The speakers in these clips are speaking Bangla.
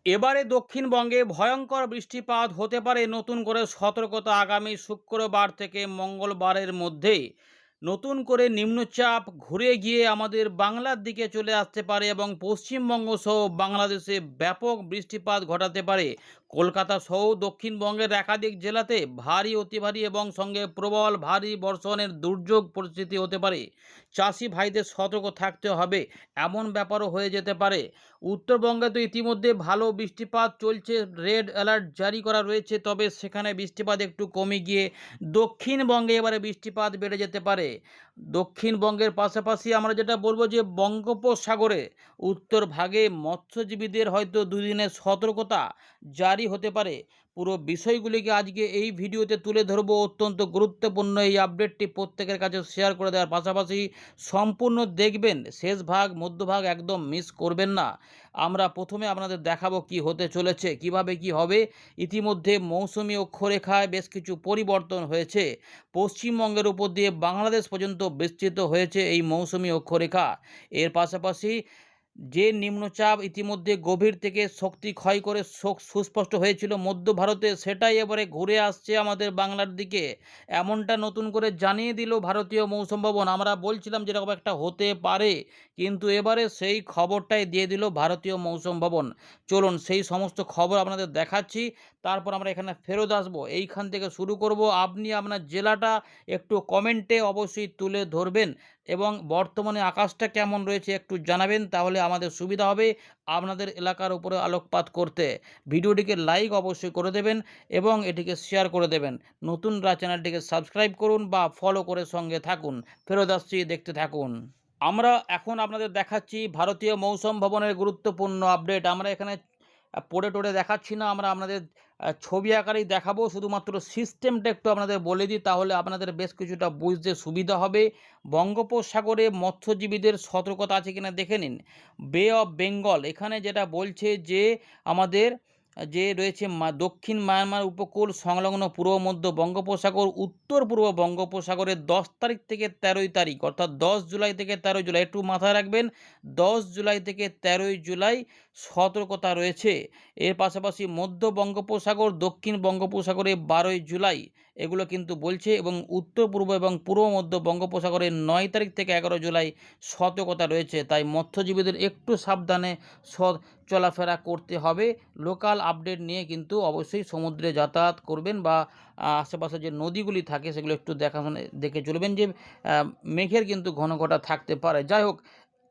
এবারে দক্ষিণবঙ্গে ভয়ঙ্কর বৃষ্টিপাত হতে পারে। নতুন করে সতর্কতা। আগামী শুক্রবার থেকে মঙ্গলবারের মধ্যে নতুন করে নিম্নচাপ ঘুরে গিয়ে আমাদের বাংলার দিকে চলে আসতে পারে এবং পশ্চিমবঙ্গ সহ বাংলাদেশে ব্যাপক বৃষ্টিপাত ঘটাতে পারে। কলকাতা সহ দক্ষিণবঙ্গের একাধিক জেলাতে ভারী, অতি ভারী এবং সঙ্গে প্রবল ভারী বর্ষণের দুর্যোগ পরিস্থিতি হতে পারে। চাষি ভাইদের সতর্ক থাকতে হবে, এমন ব্যাপারও হয়ে যেতে পারে। উত্তরবঙ্গে তো ইতিমধ্যে ভালো বৃষ্টিপাত চলছে, রেড অ্যালার্ট জারি করা রয়েছে, তবে সেখানে বৃষ্টিপাত একটু কমে গিয়ে দক্ষিণবঙ্গে এবারে বৃষ্টিপাত বেড়ে যেতে পারে। দক্ষিণবঙ্গের পাশাপাশি আমরা যেটা বলবো যে বঙ্গোপসাগরে উত্তর ভাগে মৎস্যজীবীদের হয়তো দুদিনের সতর্কতা জারি হতে পারে। পুরো বিষয়গুলিকে আজকে এই ভিডিওতে তুলে ধরবো। অত্যন্ত গুরুত্বপূর্ণ এই আপডেটটি প্রত্যেকের কাছে শেয়ার করে দেওয়ার পাশাপাশি সম্পূর্ণ দেখবেন, শেষ ভাগ মধ্যভাগ একদম মিস করবেন না। আমরা প্রথমে আপনাদের দেখাবো কি হতে চলেছে, কিভাবে কি হবে। ইতিমধ্যে মৌসুমি অক্ষরেখায় বেশ কিছু পরিবর্তন হয়েছে। পশ্চিমবঙ্গের উপর দিয়ে বাংলাদেশ পর্যন্ত বিস্তৃত হয়েছে এই মৌসুমি অক্ষরেখা। এর পাশাপাশি যে নিম্নচাপ ইতিমধ্যে গভীর থেকে শক্তি ক্ষয় করে সুস্পষ্ট হয়েছিল মধ্য ভারতে, সেটাই এবারে ঘুরে আসছে আমাদের বাংলার দিকে। এমনটা নতুন করে জানিয়ে দিল ভারতীয় মৌসুম ভবন। আমরা বলছিলাম যেরকম একটা হতে পারে, কিন্তু এবারে সেই খবরটাই দিয়ে দিল ভারতীয় মৌসুম ভবন। চলুন সেই সমস্ত খবর আপনাদের দেখাচ্ছি, তারপর আমরা এখানে ফেরত আসবো। এইখান থেকে শুরু করব। আপনি আপনার জেলাটা একটু কমেন্টে অবশ্যই তুলে ধরবেন এবং বর্তমানে আকাশটা কেমন রয়েছে একটু জানাবেন, তাহলে আমাদের সুবিধা হবে আপনাদের এলাকার উপরে আলোকপাত করতে। ভিডিওটিকে লাইক অবশ্যই করে দেবেন এবং এটিকে শেয়ার করে দেবেন। নতুনরা চ্যানেলটিকে সাবস্ক্রাইব করুন বা ফলো করে সঙ্গে থাকুন। ফেরত আসছি, দেখতে থাকুন। আমরা এখন আপনাদের দেখাচ্ছি ভারতীয় মৌসুম ভবনের গুরুত্বপূর্ণ আপডেট। আমরা এখানে পড়ে টড়ে দেখাচ্ছি না, আমরা আপনাদের ছবি আকারেই দেখাবো। শুধুমাত্র সিস্টেমটা একটু আপনাদের বলে দিই, তাহলে আপনাদের বেশ কিছুটা বুঝতে সুবিধা হবে। বঙ্গোপসাগরে মৎস্যজীবীদের সতর্কতা আছে কিনা দেখে নিন। বে অফ বেঙ্গল এখানে যেটা বলছে যে আমাদের যে রয়েছে দক্ষিণ মায়ানমার উপকূল সংলগ্ন পূর্ব মধ্য বঙ্গোপসাগর, উত্তর পূর্ব বঙ্গোপসাগরের 10 তারিখ থেকে 13 তারিখ, অর্থাৎ 10 জুলাই থেকে 13 জুলাই, একটু মাথায় রাখবেন, 10 জুলাই থেকে 13 জুলাই সতর্কতা রয়েছে। এর পাশাপাশি মধ্য বঙ্গোপসাগর, দক্ষিণ বঙ্গোপসাগরে 12 জুলাই এগুলো কিন্তু বলছে, এবং উত্তর পূর্ব এবং পূর্ব মধ্য বঙ্গোপসাগরে 9 তারিখ থেকে 11 জুলাই সতর্কতা রয়েছে। তাই মৎস্যজীবীদের একটু সাবধানে চলাফেরা করতে হবে। লোকাল আপডেট নিয়ে কিন্তু অবশ্যই সমুদ্রে যাতায়াত করবেন বা আশেপাশে যে নদীগুলি থাকে সেগুলো একটু দেখে চলবেন যে মেঘের কিন্তু ঘন ঘটা থাকতে পারে। যাই হোক,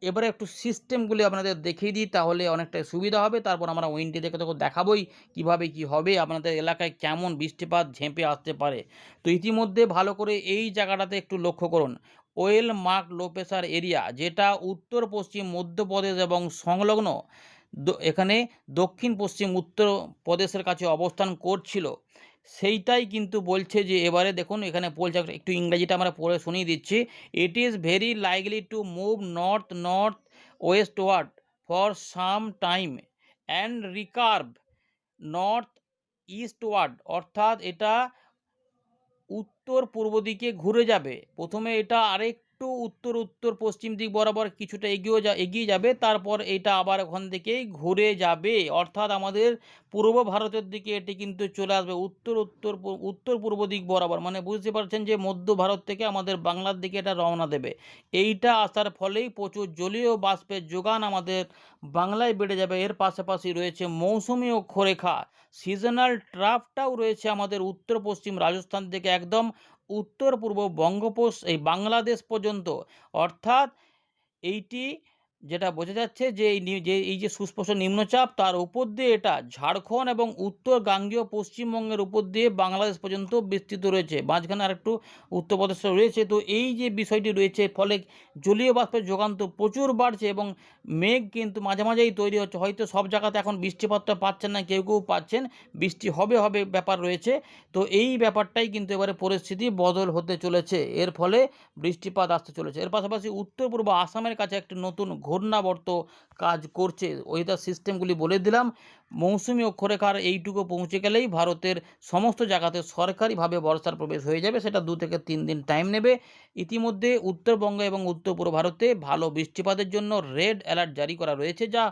এবারে একটু সিস্টেমগুলি আপনাদের দেখিয়ে দিই, তাহলে অনেকটাই সুবিধা হবে। তারপর আমরা উইন্ডে দেখে তো দেখাবোই কীভাবে কি হবে, আপনাদের এলাকায় কেমন বৃষ্টিপাত ঝেঁপে আসতে পারে। তো ইতিমধ্যে ভালো করে এই জায়গাটাতে একটু লক্ষ্য করুন। Well mark low pressure area, যেটা উত্তর পশ্চিম মধ্যপ্রদেশ এবং সংলগ্ন এখানে দক্ষিণ পশ্চিম উত্তরপ্রদেশের কাছে অবস্থান করছিল, সেইটাই কিন্তু বলছে যে এবারে দেখুন এখানে বলছে, একটু ইংরেজিটা আমরা পড়ে শুনিয়ে দিচ্ছি। It is very likely to move north north westward for some time and recurve north eastward, অর্থাৎ এটা উত্তর পূর্ব দিকে ঘুরে যাবে। প্রথমে এটা আরেকটু উত্তর উত্তর পশ্চিম দিক বরাবর কিছুটা এগিয়ে যাবে, তারপর এটা আবার ওখান থেকেই ঘুরে যাবে। অর্থাৎ আমাদের পূর্ব ভারতের দিকে এটি কিন্তু চলে আসবে উত্তর পূর্ব দিক বরাবর। মানে বুঝতে পারছেন যে মধ্য ভারত থেকে আমাদের বাংলার দিকে এটা রওনা দেবে। এইটা আসার ফলেই প্রচুর জলীয় বাষ্পের যোগান আমাদের বাংলায় বেড়ে যাবে। এর পাশাপাশি রয়েছে মৌসুমি অক্ষরেখা, সিজনাল ট্রাফটাও রয়েছে আমাদের উত্তর পশ্চিম রাজস্থান থেকে একদম উত্তর পূর্ব এই বাংলাদেশ পর্যন্ত। অর্থাৎ এইটি যেটা বোঝা যাচ্ছে যে এই যে সুস্পষ্ট নিম্নচাপ, তার উপর দিয়ে এটা ঝাড়খণ্ড এবং উত্তর গাঙ্গেয় পশ্চিমবঙ্গের উপর দিয়ে বাংলাদেশ পর্যন্ত বিস্তৃত রয়েছে। মাঝখানে আরেকটু উত্তরপ্রদেশ রয়েছে। তো এই যে বিষয়টি রয়েছে, ফলে জলীয় বাষ্পের যোগান তো প্রচুর বাড়ছে এবং মেঘ কিন্তু মাঝে মাঝেই তৈরি হচ্ছে। হয়তো সব জায়গাতে এখন বৃষ্টিপাতটা পাচ্ছেন না, কেউ কেউ পাচ্ছেন, বৃষ্টি হবে হবে ব্যাপার রয়েছে। তো এই ব্যাপারটাই কিন্তু এবারে পরিস্থিতি বদল হতে চলেছে, এর ফলে বৃষ্টিপাত আসতে চলেছে। এর পাশাপাশি উত্তর পূর্ব আসামের কাছে একটি নতুন ঘূর্ণাবর্ত কাজ করছে। ওয়েদার সিস্টেমগুলি বলে দিলাম। মৌসুমী অক্ষরেখার এইটুকু পৌঁছে গেলেই ভারতের সমস্ত জায়গাতে সরকারিভাবে বর্ষার প্রবেশ হয়ে যাবে। সেটা 2 থেকে 3 দিন টাইম নেবে। ইতিমধ্যে উত্তরবঙ্গ এবং উত্তর পূর্ব ভারতে ভালো বৃষ্টিপাতের জন্য রেড অ্যালার্ট জারি করা রয়েছে, যা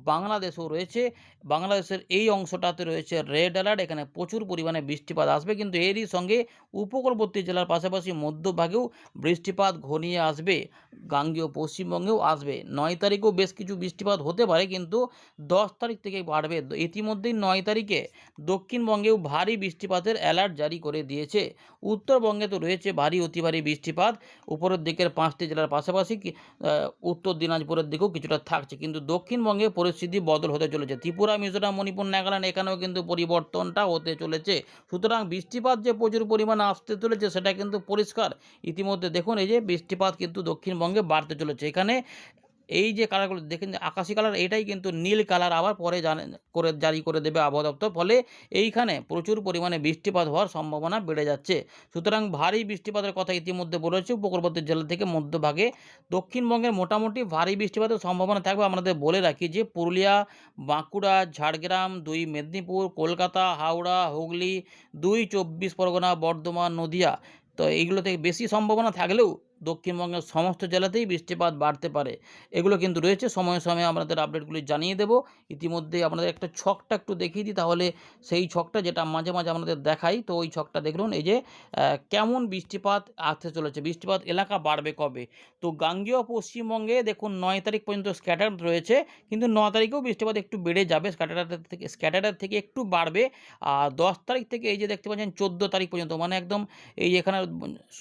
বাংলাদেশেও রয়েছে। বাংলাদেশের এই অংশটাতে রয়েছে রেড অ্যালার্ট। এখানে প্রচুর পরিমাণে বৃষ্টিপাত আসবে, কিন্তু এরই সঙ্গে উপকূলবর্তী জেলার পাশাপাশি মধ্যভাগেও বৃষ্টিপাত ঘনিয়ে আসবে। গাঙ্গেয় পশ্চিমবঙ্গেও আসবে। 9 তারিখেও বেশ কিছু বৃষ্টিপাত হতে পারে, কিন্তু 10 তারিখ থেকেই বাড়বে। ইতিমধ্যেই 9 তারিখে দক্ষিণবঙ্গেও ভারী বৃষ্টিপাতের অ্যালার্ট জারি করে দিয়েছে। উত্তরবঙ্গে তো রয়েছে ভারী অতি ভারী বৃষ্টিপাত। উপরের দিকের 5টি জেলার পাশাপাশি উত্তর দিনাজপুরের দিকেও কিছুটা থাকছে, কিন্তু দক্ষিণবঙ্গে পরিস্থিতি বদল হতে চলেছে। ত্রিপুরা, মিজোরাম, মণিপুর, নাগাল্যান্ড এখানেও কিন্তু পরিবর্তনটা হতে চলেছে। সুতরাং বৃষ্টিপাত যে প্রচুর পরিমাণে আসতে চলেছে সেটা কিন্তু পরিষ্কার। ইতিমধ্যে দেখুন এই যে বৃষ্টিপাত কিন্তু দক্ষিণবঙ্গে বাড়তে চলেছে। এখানে এই যে কালারগুলো দেখেন, যে আকাশি কালার, এটাই কিন্তু নীল কালার আবার পরে জারি করে দেবে আবহাওয়া দপ্তর। ফলে এইখানে প্রচুর পরিমাণে বৃষ্টিপাত হওয়ার সম্ভাবনা বেড়ে যাচ্ছে। সুতরাং ভারী বৃষ্টিপাতের কথা ইতিমধ্যে বলেছে। উপকূলবর্তী জেলা থেকে মধ্যভাগে দক্ষিণবঙ্গের মোটামুটি ভারী বৃষ্টিপাতের সম্ভাবনা থাকবে। আমাদের বলে রাখি যে পুরুলিয়া, বাঁকুড়া, ঝাড়গ্রাম, 2 মেদিনীপুর, কলকাতা, হাওড়া, হুগলি, 2 চব্বিশ পরগনা, বর্ধমান, নদিয়া, তো এইগুলো থেকে বেশি সম্ভাবনা থাকলেও দক্ষিণবঙ্গের সমস্ত জেলাতেই বৃষ্টিপাত বাড়তে পারে। এগুলো কিন্তু রয়েছে, সময়ে সময়ে আপনাদের আপডেটগুলি জানিয়ে দেব। ইতিমধ্যে আপনাদের একটা ছকটা একটু দেখিয়ে দিই, তাহলে সেই ছকটা যেটা মাঝে মাঝে আপনাদের দেখাই, তো ওই ছকটা দেখুন। এই যে কেমন বৃষ্টিপাত আসতে চলেছে, বৃষ্টিপাত এলাকা বাড়বে কবে। তো গাঙ্গেয় পশ্চিমবঙ্গে দেখুন 9 তারিখ পর্যন্ত স্ক্যাটার্ড রয়েছে, কিন্তু 9 তারিখেও বৃষ্টিপাত একটু বেড়ে যাবে, স্ক্যাটার্ডের থেকে একটু বাড়বে। আর 10 তারিখ থেকে এই যে দেখতে পাচ্ছেন 14 তারিখ পর্যন্ত, মানে একদম এই এখানে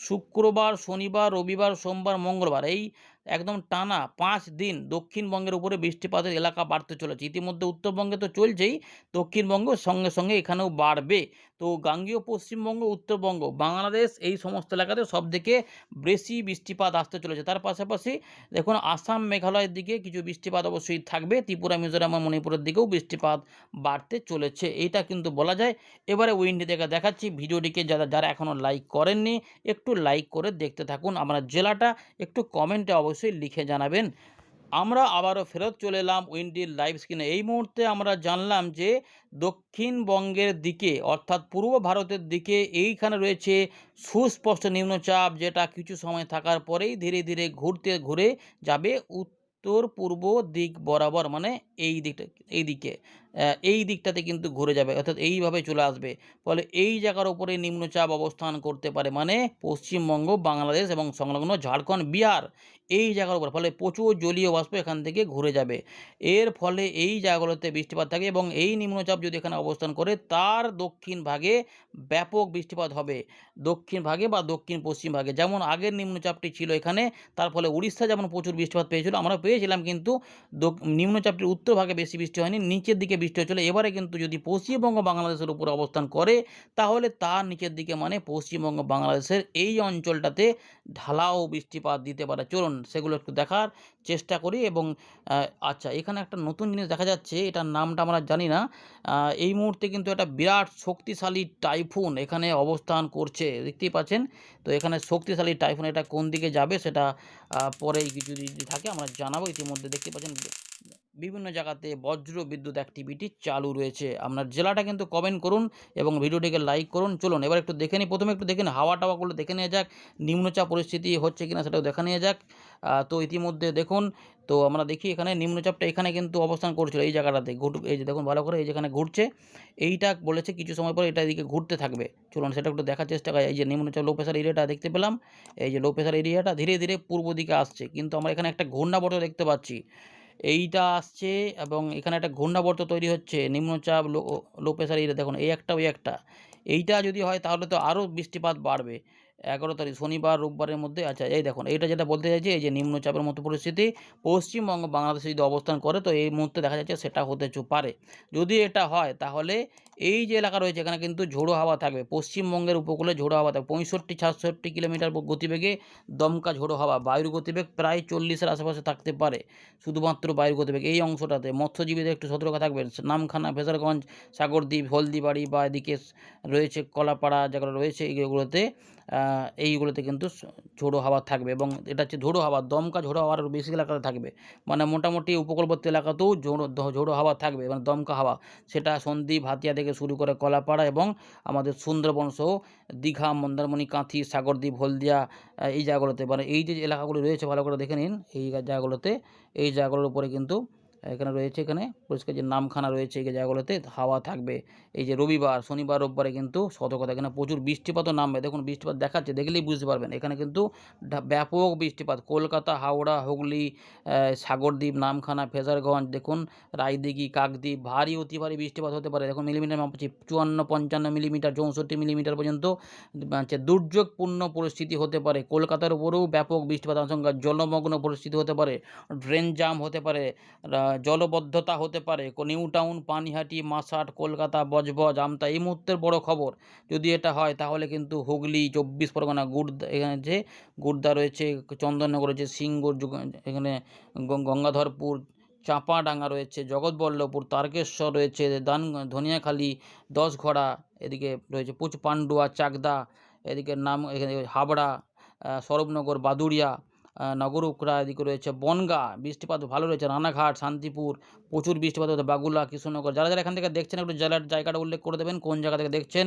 শুক্রবার, শনিবার, রবিবার, সোমবার, মঙ্গলবার, এই একদম টানা 5 দিন দক্ষিণবঙ্গের উপরে বৃষ্টিপাতের এলাকা বাড়তে চলেছে। ইতিমধ্যে উত্তরবঙ্গে তো চলছেই, দক্ষিণবঙ্গের সঙ্গে সঙ্গে এখানেও বাড়বে। তো গাঙ্গেয় পশ্চিমবঙ্গ, উত্তরবঙ্গ, বাংলাদেশ, এই সমস্ত এলাকাতে সবথেকে বেশি বৃষ্টিপাত আসতে চলেছে। তার পাশাপাশি দেখুন আসাম, মেঘালয়ের দিকে কিছু বৃষ্টিপাত অবশ্যই থাকবে। ত্রিপুরা, মিজোরাম, মণিপুরের দিকেও বৃষ্টিপাত বাড়তে চলেছে, এইটা কিন্তু বলা যায়। এবারে উইন্ডি থেকে দেখাচ্ছি। ভিডিওটিকে যারা এখনও লাইক করেননি, একটু লাইক করে দেখতে থাকুন। আপনার জেলাটা একটু কমেন্টে অবশ্যই লিখে জানাবেন। আমরা আবারও ফেরত চলে এলাম উইন্ডির লাইভ স্ক্রিনে। এই মুহূর্তে আমরা জানলাম যে দক্ষিণবঙ্গের দিকে, অর্থাৎ পূর্ব ভারতের দিকে এইখানে রয়েছে সুস্পষ্ট নিম্নচাপ, যেটা কিছু সময় থাকার পরেই ধীরে ধীরে ঘুরে যাবে উত্তর পূর্ব দিক বরাবর, মানে এই দিকটাতে কিন্তু ঘুরে যাবে, অর্থাৎ এইভাবে চলে আসবে। ফলে এই জায়গার উপরে নিম্নচাপ অবস্থান করতে পারে, মানে পশ্চিমবঙ্গ, বাংলাদেশ এবং সংলগ্ন ঝাড়খণ্ড, বিহার, এই জায়গার উপর। ফলে প্রচুর জলীয় বাষ্প এখান থেকে ঘুরে যাবে। এর ফলে এই জায়গাগুলোতে বৃষ্টিপাত থাকে, এবং এই নিম্নচাপ যদি এখানে অবস্থান করে তার দক্ষিণ ভাগে ব্যাপক বৃষ্টিপাত হবে। দক্ষিণ ভাগে বা দক্ষিণ পশ্চিম ভাগে, যেমন আগের নিম্নচাপটি ছিল এখানে, তার ফলে উড়িষ্যা যেমন প্রচুর বৃষ্টিপাত পেয়েছিল, আমরা পেয়েছিলাম, কিন্তু নিম্নচাপটির উত্তর ভাগে বেশি বৃষ্টি হয়নি, নিচের দিকে বৃষ্টি হয়েছিল। এবারে কিন্তু যদি পশ্চিমবঙ্গ বাংলাদেশের উপরে অবস্থান করে, তাহলে তার নিচের দিকে, মানে পশ্চিমবঙ্গ বাংলাদেশের এই অঞ্চলটাতে ঢালাও বৃষ্টিপাত দিতে পারে। চলুন সেগুলো একটু দেখার চেষ্টা করি। এবং আচ্ছা, এখানে একটা নতুন জিনিস দেখা যাচ্ছে, এটার নামটা আমরা জানি না। এই মুহূর্তে কিন্তু একটা বিরাট শক্তিশালী টাইফুন এখানে অবস্থান করছে, দেখতেই পাচ্ছেন। তো এখানে শক্তিশালী টাইফুন, এটা কোন দিকে যাবে সেটা পরে কিছু যদি থাকে আমরা জানাবো। ইতিমধ্যে দেখতে পাচ্ছেন বিভিন্ন জায়গাতে বজ্র বিদ্যুৎ অ্যাক্টিভিটি চালু রয়েছে। আপনার জেলাটা কিন্তু কমেন্ট করুন এবং ভিডিওটিকে লাইক করুন। চলুন এবার একটু দেখে নিই, প্রথমে একটু দেখে নিই হাওয়া টাওয়াগুলো দেখে নেওয়া যাক, নিম্নচাপ পরিস্থিতি হচ্ছে কিনা সেটাও দেখে নেওয়া যাক। তো ইতিমধ্যে দেখুন, তো আমরা দেখি এখানে নিম্নচাপটা এখানে কিন্তু অবস্থান করছিল এই জায়গাটাতে, এই যে দেখুন ভালো করে, এই যেখানে ঘুরছে, এইটা বলেছে কিছু সময় পর এটা এদিকে ঘুরতে থাকবে। চলুন সেটা একটু দেখার চেষ্টা করি। এই যে নিম্নচাপ লো প্রেশার এরিয়াটা দেখতে পেলাম, এই যে লো প্রেশার এরিয়াটা ধীরে ধীরে পূর্ব দিকে আসছে, কিন্তু আমরা এখানে একটা ঘূর্ণাবর্ত দেখতে পাচ্ছি, এইটা আসছে, এবং এখানে একটা ঘূর্ণাবর্ত তৈরি হচ্ছে। নিম্নচাপ, লো প্রেশার এরিয়া দেখুন, এই একটা ওই একটা, এইটা যদি হয় তাহলে তো আরও বৃষ্টিপাত বাড়বে। 11 তারিখ শনিবার রোববারের মধ্যে। আচ্ছা, এই দেখুন এইটা যেটা বলতে চাইছি, এই যে নিম্নচাপের মতো পরিস্থিতি পশ্চিমবঙ্গ বাংলাদেশে যদি অবস্থান করে, তো এই মুহূর্তে দেখা যাচ্ছে সেটা হতে পারে। যদি এটা হয় তাহলে এই যে এলাকা রয়েছে এখানে কিন্তু ঝোড়ো হাওয়া থাকবে। পশ্চিমবঙ্গের উপকূলে ঝোড়ো হাওয়া থাকবে 65-66 কিলোমিটার গতিবেগে দমকা ঝোড়ো হাওয়া। বায়ুর গতিবেগ প্রায় 40-এর আশেপাশে থাকতে পারে, শুধুমাত্র বায়ুর গতিবেগ এই অংশটাতে। মৎস্যজীবীদের একটু সতর্ক থাকবেন। নামখানা, ফ্রেজারগঞ্জ, সাগরদ্বীপ, হলদিবাড়ি বা এদিকে রয়েছে কলাপাড়া যেগুলো রয়েছে এইগুলোতে এইগুলোতে কিন্তু ঝোড়ো হাওয়া থাকবে এবং এটা হচ্ছে ঝোড়ো হাওয়া, দমকা ঝোড়ো হাওয়ার বেশি এলাকাতে থাকবে। মানে মোটামুটি উপকূলবর্তী এলাকাতেও ঝোড়ো হাওয়া থাকবে, মানে দমকা হাওয়া। সেটা সন্দ্বীপ, হাতিয়া থেকে শুরু করে কলাপাড়া এবং আমাদের সুন্দরবন সহ দীঘা, মন্দারমণি, কাঁথি, সাগরদ্বীপ, হলদিয়া এই জায়গাগুলোতে, মানে এই যে এলাকাগুলো রয়েছে ভালো করে দেখে নিন। এই জায়গাগুলোতে, এই জায়গাগুলোর উপরে কিন্তু এখানে রয়েছে, এখানে পরিষ্কার যে নামখানা রয়েছে এই জায়গাগুলোতে হাওয়া থাকবে। এই যে রবিবার, শনিবার, রোববারে কিন্তু সতর্কতা, এখানে প্রচুর বৃষ্টিপাতও নামবে। দেখুন বৃষ্টিপাত দেখাচ্ছে, দেখলেই বুঝতে পারবেন। এখানে কিন্তু ব্যাপক বৃষ্টিপাত কলকাতা, হাওড়া, হুগলি, সাগরদ্বীপ, নামখানা, ফ্রেজারগঞ্জ, দেখুন রায়দিঘি, কাকদ্বীপ ভারী অতি ভারী বৃষ্টিপাত হতে পারে। দেখুন মিলিমিটার মাপছি 54-55 মিলিমিটার, 64 মিলিমিটার পর্যন্ত দুর্যোগপূর্ণ পরিস্থিতি হতে পারে। কলকাতার উপরেও ব্যাপক বৃষ্টিপাত আশঙ্কা, জলমগ্ন পরিস্থিতি হতে পারে, ড্রেন জাম হতে পারে, জলবদ্ধতা হতে পারে। নিউ টাউন, পানিহাটি, মাসাট, কলকাতা, বজবজ, আমতা এই মুহূর্তের বড় খবর। যদি এটা হয় তাহলে কিন্তু হুগলি, 24 পরগনা, এখানে যে গুড়দা রয়েছে, চন্দননগর রয়েছে, সিঙ্গুর, এখানে গঙ্গাধরপুর, চাঁপাডাঙ্গা রয়েছে, জগৎবল্লভপুর, তারকেশ্বর রয়েছে, ধনিয়াখালী, 10ঘড়া, এদিকে রয়েছে পান্ডুয়া, চাকদা, এদিকে এখানে হাবড়া, সরবনগর, বাদুড়িয়া, নগরুকড়া, এদিকে রয়েছে বনগাঁ, বৃষ্টিপাত ভালো রয়েছে, রানাঘাট, শান্তিপুর প্রচুর বৃষ্টিপাত হতে, বাগুলা, কৃষ্ণনগর। যারা যারা এখান থেকে দেখছেন একটু জেলার জায়গাটা উল্লেখ করে দেবেন, কোন জায়গা থেকে দেখছেন।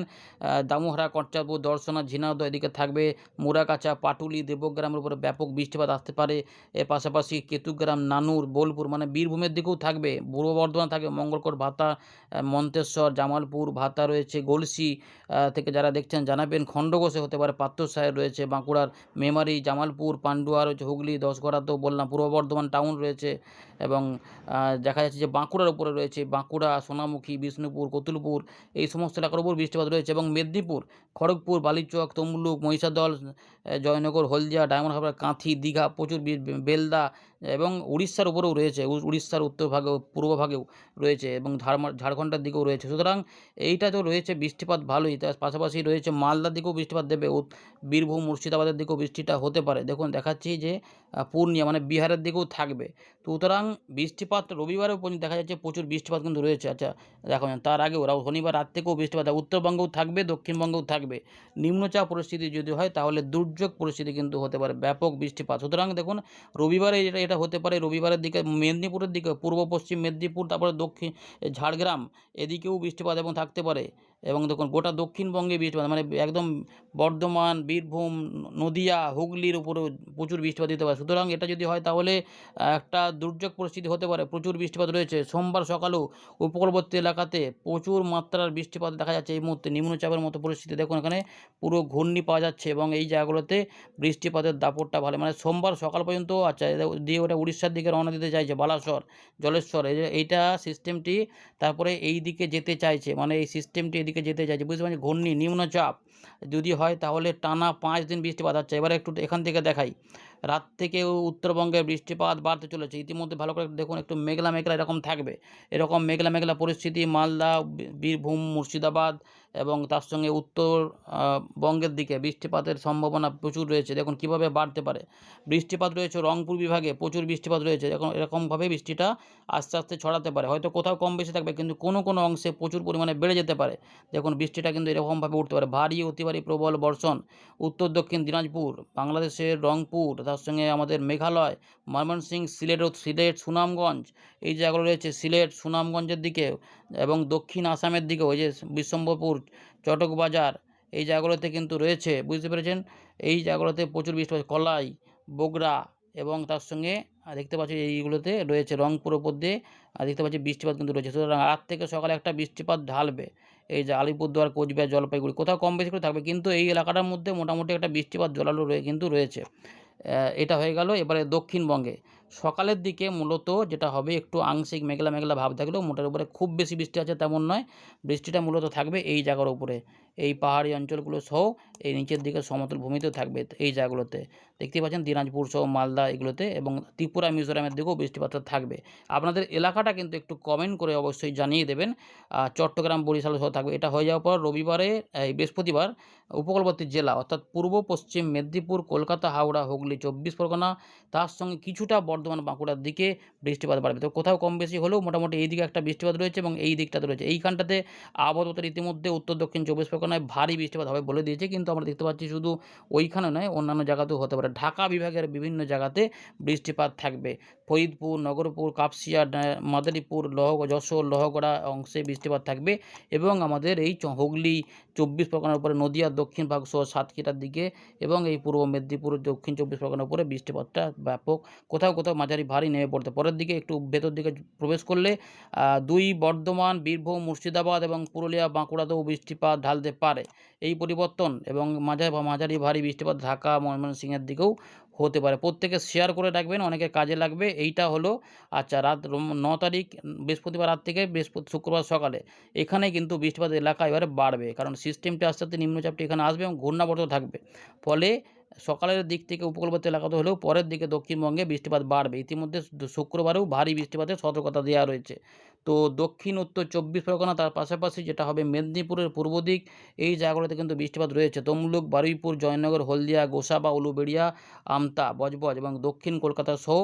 দামোহরা, কচ্চাপুর, দর্শনা, ঝিনাইদহ এদিকে থাকবে, মুরাকাচা, পাটুলি, দেবগ্রামের উপরে ব্যাপক বৃষ্টিপাত আসতে পারে। এর পাশাপাশি কেতুগ্রাম, নানুর, বোলপুর মানে বীরভূমের দিকেও থাকবে, পূর্ব বর্ধমান থাকবে, মঙ্গলকোট, ভাতা, মন্তেশ্বর, জামালপুর, ভাতা রয়েছে, গলসি থেকে যারা দেখছেন জানাবেন। খণ্ডঘোষে হতে পারে, পাত্রসাহেব রয়েছে, বাঁকুড়ার মেমারি, জামালপুর, পান্ডুয়া রয়েছে, হুগলি, 10ঘড়া তো বললাম, পূর্ব বর্ধমান টাউন রয়েছে এবং দেখা যাচ্ছে যে বাঁকুড়ার উপরে রয়েছে, বাঁকুড়া, সোনামুখী, বিষ্ণুপুর, কতুলপুর এই সমস্ত এলাকার উপর বৃষ্টিপাত রয়েছে এবং মেদিনীপুর, খড়গপুর, বালিচক, তমলুক, মহিষাদল, জয়নগর, হলদিয়া, ডায়মন্ড হারবার, কাঁথি, দীঘা প্রচুর, বেলদা এবং উড়িষ্যার উপরেও রয়েছে, উড়িষ্যার উত্তর ভাগেও, পূর্ব ভাগেও রয়েছে এবং ঝাড়খণ্ডের দিকেও রয়েছে। সুতরাং এইটা তো রয়েছে বৃষ্টিপাত ভালোই, তার পাশাপাশি রয়েছে মালদার দিকেও বৃষ্টিপাত দেবে, বীরভূম, মুর্শিদাবাদের দিকেও বৃষ্টিটা হতে পারে। দেখুন দেখাচ্ছি যে পূর্ণিয়া মানে বিহারের দিকেও থাকবে। সুতরাং বৃষ্টিপাত রবিবারেও দেখা যাচ্ছে প্রচুর বৃষ্টিপাত কিন্তু রয়েছে। আচ্ছা দেখো, তার আগেও শনিবার রাত থেকেও বৃষ্টিপাত উত্তরবঙ্গেও থাকবে, দক্ষিণবঙ্গেও থাকবে। নিম্নচাপ পরিস্থিতি যদি হয় তাহলে দুর্যোগ পরিস্থিতি কিন্তু হতে পারে, ব্যাপক বৃষ্টিপাত। সুতরাং দেখুন রবিবারে এটা হতে পারে, রবিবারের দিকে মেদিনীপুরের দিকে, পূর্ব পশ্চিম মেদিনীপুর, তারপরে দক্ষিণ ঝাড়গ্রাম এদিকেও বৃষ্টিপাত এবং থাকতে পারে। এবং দেখুন গোটা দক্ষিণবঙ্গে বৃষ্টিপাত, মানে একদম বর্ধমান, বীরভূম, নদিয়া, হুগলির উপরেও প্রচুর বৃষ্টিপাত দিতে পারে। সুতরাং এটা যদি হয় তাহলে একটা দুর্যোগ পরিস্থিতি হতে পারে, প্রচুর বৃষ্টিপাত রয়েছে। সোমবার সকালেও উপকূলবর্তী এলাকাতে প্রচুর মাত্রার বৃষ্টিপাত দেখা যাচ্ছে এই মুহূর্তে, নিম্নচাপের মতো পরিস্থিতি। দেখুন এখানে পুরো ঘূর্ণি পাওয়া যাচ্ছে এবং এই জায়গাগুলোতে বৃষ্টিপাতের দাপটটা ভালো, মানে সোমবার সকাল পর্যন্ত। আচ্ছা দিয়ে ওটা উড়িষ্যার দিকে রওনা দিতে চাইছে, বালাসর, জলেশ্বর, এইটা সিস্টেমটি তারপরে এই দিকে যেতে চাইছে, মানে এই সিস্টেমটি এদিকে যেতে চাইছে, বুঝতে পারছি। ঘূর্ণি নিম্নচাপ যদি হয় তাহলে টানা 5 দিন বৃষ্টিপাত হচ্ছে। এবারে একটু এখান থেকে দেখাই, রাত থেকে উত্তরবঙ্গে বৃষ্টিপাত বাড়তে চলেছে। ইতিমধ্যে ভালো করে দেখুন, একটু মেঘলা মেঘলা এরকম থাকবে, এরকম মেঘলা মেঘলা পরিস্থিতি মালদা, বীরভূম, মুর্শিদাবাদ এবং তার সঙ্গে উত্তর বঙ্গের দিকে বৃষ্টিপাতের সম্ভাবনা প্রচুর রয়েছে। দেখুন কীভাবে বাড়তে পারে, বৃষ্টিপাত রয়েছে রংপুর বিভাগে, প্রচুর বৃষ্টিপাত রয়েছে। এরকমভাবে বৃষ্টিটা আস্তে আস্তে ছড়াতে পারে, হয়তো কোথাও কম বেশি থাকবে কিন্তু কোনো কোনো অংশে প্রচুর পরিমাণে বেড়ে যেতে পারে। দেখুন বৃষ্টিটা কিন্তু এরকমভাবে উঠতে পারে, ভারী অতি ভারী প্রবল বর্ষণ উত্তর দক্ষিণ দিনাজপুর, বাংলাদেশের রংপুর, তার সঙ্গে আমাদের মেঘালয়, ময়মনসিংহ, সিলেট, সুনামগঞ্জ এই জায়গাগুলো রয়েছে, সিলেট, সুনামগঞ্জের দিকে এবং দক্ষিণ আসামের দিকেও ওই যে বিশ্বম্ভরপুর, চটকবাজার এই জায়গাগুলোতে কিন্তু রয়েছে, বুঝতে পেরেছেন। এই জায়গাগুলোতে প্রচুর বৃষ্টিপাত, কলাই, বগুড়া এবং তার সঙ্গে দেখতে পাচ্ছি এইগুলোতে রয়েছে, রংপুর উপর দিয়ে দেখতে পাচ্ছি বৃষ্টিপাত কিন্তু রয়েছে। সুতরাং রাত থেকে সকালে একটা বৃষ্টিপাত ঢালবে, এই যে আলিপুরদুয়ার, কোচবিহার, জলপাইগুড়ি কোথাও কম বেশি করে থাকবে, কিন্তু এই এলাকাটার মধ্যে মোটামুটি একটা বৃষ্টিপাত জলালো কিন্তু রয়েছে। এটা হয়ে গেল। এবারে দক্ষিণবঙ্গে সকালের দিকে মূলত যেটা হবে, একটু আংশিক মেঘলা মেঘলা ভাব থাকলেও মোটার উপরে খুব বেশি বৃষ্টি আছে তেমন নয়, বৃষ্টিটা মূলত থাকবে এই জায়গার উপরে, এই পাহাড়ি অঞ্চলগুলো সহ এই নিচের দিকে সমতল ভূমিতেও থাকবে এই জায়গাগুলোতে। দেখতেই পাচ্ছেন দিনাজপুর সহ মালদা এগুলোতে, এবং ত্রিপুরা মিজোরামের দিকেও বৃষ্টিপাতটা থাকবে। আপনাদের এলাকাটা কিন্তু একটু কমেন্ট করে অবশ্যই জানিয়ে দেবেন। চট্টগ্রাম, বরিশাল সহ থাকবে। এটা হয়ে যাওয়ার পর রবিবারে, এই বৃহস্পতিবার উপকূলবর্তী জেলা অর্থাৎ পূর্ব পশ্চিম মেদিনীপুর, কলকাতা, হাওড়া, হুগলি, 24 পরগনা, তার সঙ্গে কিছুটা বর্ধমান, বাঁকুড়ার দিকে বৃষ্টিপাত বাড়বে। তো কোথাও কম বেশি হলেও মোটামুটি এই দিকে একটা বৃষ্টিপাত রয়েছে এবং এই দিকটাতে রয়েছে। এইখানটাতে আবহাওয়া দপ্তর ইতিমধ্যে উত্তর দক্ষিণ 24 পরগনায় ভারী বৃষ্টিপাত হবে বলে দিয়েছে, কিন্তু আমরা দেখতে পাচ্ছি শুধু ওইখানে নয়, অন্যান্য জায়গাতেও হতে পারে। ঢাকা বিভাগের বিভিন্ন জায়গাতে বৃষ্টিপাত থাকবে। ফরিদপুর, নগরপুর, কাপসিয়া, মাদারীপুর, যশোর, লোহাগড়া অংশে বৃষ্টিপাত থাকবে এবং আমাদের এই হুগলি, 24 পরগনার উপরে নদিয়ার দক্ষিণ ভাগ সহ সাতক্ষীরার দিকে এবং এই পূর্ব মেদিনীপুর, দক্ষিণ 24 পরগনার উপরে বৃষ্টিপাতটা ব্যাপক, কোথাও কোথাও মাঝারি ভারী নেমে পড়তে। পরের দিকে একটু ভেতর দিকে প্রবেশ করলে 2 বর্ধমান, বীরভূম, মুর্শিদাবাদ এবং পুরুলিয়া, বাঁকুড়াতেও বৃষ্টিপাত ঢালতে পারে। এই পরিবর্তন এবং মাঝারি ভারী বৃষ্টিপাত ঢাকা, ময়মনসিংহের দিকেও হতে পারে। প্রত্যেকে শেয়ার করে রাখবেন, অনেকের কাজে লাগবে। এইটা হলো আচ্ছা রাত 9 তারিখ বৃহস্পতিবার রাত থেকে শুক্রবার সকালে এখানে কিন্তু বৃষ্টিপাত এলাকা এবারে বাড়বে, কারণ সিস্টেমটি আস্তে আস্তে নিম্নচাপটি এখানে আসবে এবং ঘূর্ণাবর্ত থাকবে। ফলে সকালের দিক থেকে উপকূলবর্তী এলাকাতে হলেও পরের দিকে দক্ষিণবঙ্গে বৃষ্টিপাত বাড়বে। ইতিমধ্যে শুক্রবারেও ভারী বৃষ্টিপাতের সতর্কতা দেওয়া রয়েছে। তো দক্ষিণ উত্তর 24 পরগনা, তার পাশাপাশি যেটা হবে মেদিনীপুরের পূর্ব দিক, এই জায়গাগুলোতে কিন্তু বৃষ্টিপাত রয়েছে। তমলুক, বারুইপুর, জয়নগর, হলদিয়া, গোসাবা, উলুবেড়িয়া, আমতা, বজবজ এবং দক্ষিণ কলকাতা সহ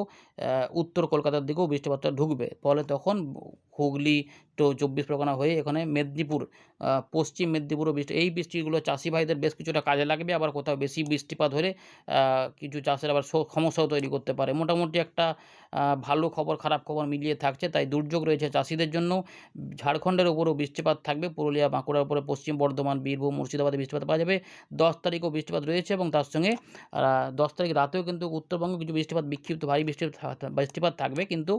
উত্তর কলকাতার দিকেও বৃষ্টিপাতটা ঢুকবে। ফলে তখন হুগলি তো 24 পরগনা হয়ে এখানে মেদিনীপুর, পশ্চিম মেদিনীপুরও এই বৃষ্টিগুলো চাষি ভাইদের বেশ কিছুটা কাজে লাগবে। আবার কোথাও বেশি বৃষ্টিপাত হলে কিছু চাষের আবার সমস্যাও তৈরি করতে পারে। মোটামুটি একটা ভালো খবর খারাপ খবর মিলিয়ে থাকছে, তাই দুর্যোগ রয়েছে চাষিদের জন্য। ঝাড়খণ্ডের উপরেও বৃষ্টিপাত থাকবে, পুরুলিয়া, বাঁকুড়ার উপরে পশ্চিম বর্ধমান, বীরভূম, মুর্শিদাবাদে বৃষ্টিপাত পাওয়া যাবে। 10 তারিখেও বৃষ্টিপাত রয়েছে এবং তার সঙ্গে 10 তারিখ রাতেও কিন্তু উত্তরবঙ্গে কিছু বিক্ষিপ্ত ভারী বৃষ্টিপাত থাকবে, কিন্তু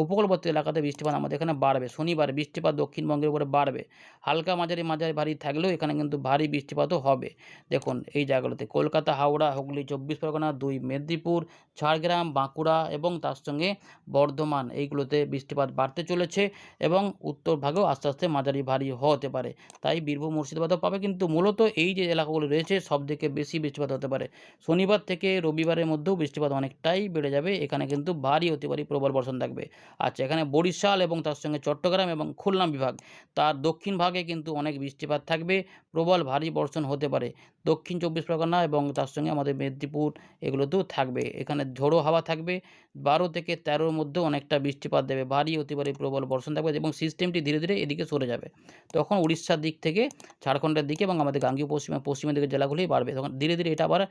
উপকূলবর্তী এলাকাতে বৃষ্টিপাত আমাদের এখানে বাড়বে। শনিবার বৃষ্টিপাত দক্ষিণবঙ্গের উপরে বাড়বে। হালকা মাঝারি ভারী থাকলেও এখানে কিন্তু ভারী বৃষ্টিপাতও হবে। দেখুন এই জায়গাগুলোতে কলকাতা, হাওড়া, হুগলি, 24 পরগনা, 2 মেদিনীপুর, ঝাড়গ্রাম, বাঁকুড়া এবং তার সঙ্গে বর্ধমান, এইগুলোতে বৃষ্টিপাত বাড়তে চলেছে এবং উত্তর ভাগেও আস্তে আস্তে মাঝারি ভারী হতে পারে। তাই বীরভূম, মুর্শিদাবাদও পাবে, কিন্তু মূলত এই যে এলাকাগুলো রয়েছে সবথেকে বেশি বৃষ্টিপাত হতে পারে। শনিবার থেকে রবিবারের মধ্যেও বৃষ্টিপাত অনেকটাই বেড়ে যাবে। এখানে কিন্তু ভারী অতি ভারী প্রবল বর্ষণ থাকবে। আচ্ছা, এখানে বরিশাল এবং তার সঙ্গে চট্টগ্রাম এবং খুলনা বিভাগ, তার দক্ষিণ ভাগে কিন্তু অনেক বৃষ্টিপাত থাকবে, প্রবল ভারী বর্ষণ হতে পারে। দক্ষিণ 24 পরগনা এবং তার সঙ্গে আমাদের মেদিনীপুর এগুলোতেও থাকবে। এখানে ঝোড়ো হাওয়া থাকবে, 12 থেকে 13-র মধ্যেও অনেকটা বৃষ্টিপাত দেবে, ভারী অতি ভারী প্রবল বর্ষণ থাকবে এবং সিস্টেমটি ধীরে ধীরে এদিকে সরে যাবে। তখন উড়িষ্যার দিক থেকে ঝাড়খণ্ডের দিকে এবং আমাদের গাঙ্গেয় পশ্চিমের দিকে জেলাগুলোই বাড়বে। তখন ধীরে ধীরে এটা আবার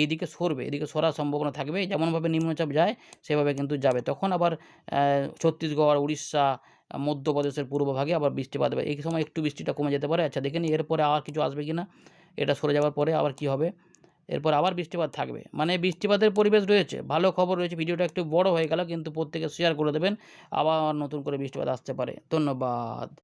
এই দিকে সরবে, এদিকে সরার সম্ভাবনা থাকবে। যেমনভাবে নিম্নচাপ যায় সেভাবে কিন্তু যাবে। তখন আবার ছত্তিশগড়, উড়িষ্যা, মধ্যপ্রদেশের পূর্বভাগে আবার বৃষ্টিপাত হবে। এই সময় একটু বৃষ্টিটা কমে যেতে পারে। আচ্ছা দেখে নিই এরপরে আর কিছু আসবে কিনা, এটা সরে যাওয়ার পরে আবার কি হবে। এরপর আবার বৃষ্টিপাত থাকবে, মানে বৃষ্টিপাতের পরিবেশ রয়েছে। ভালো খবর রয়েছে। ভিডিওটা একটু বড় হয়ে গেল, কিন্তু প্রত্যেকে শেয়ার করে দেবেন। আবার নতুন করে বৃষ্টিপাত আসতে পারে। ধন্যবাদ।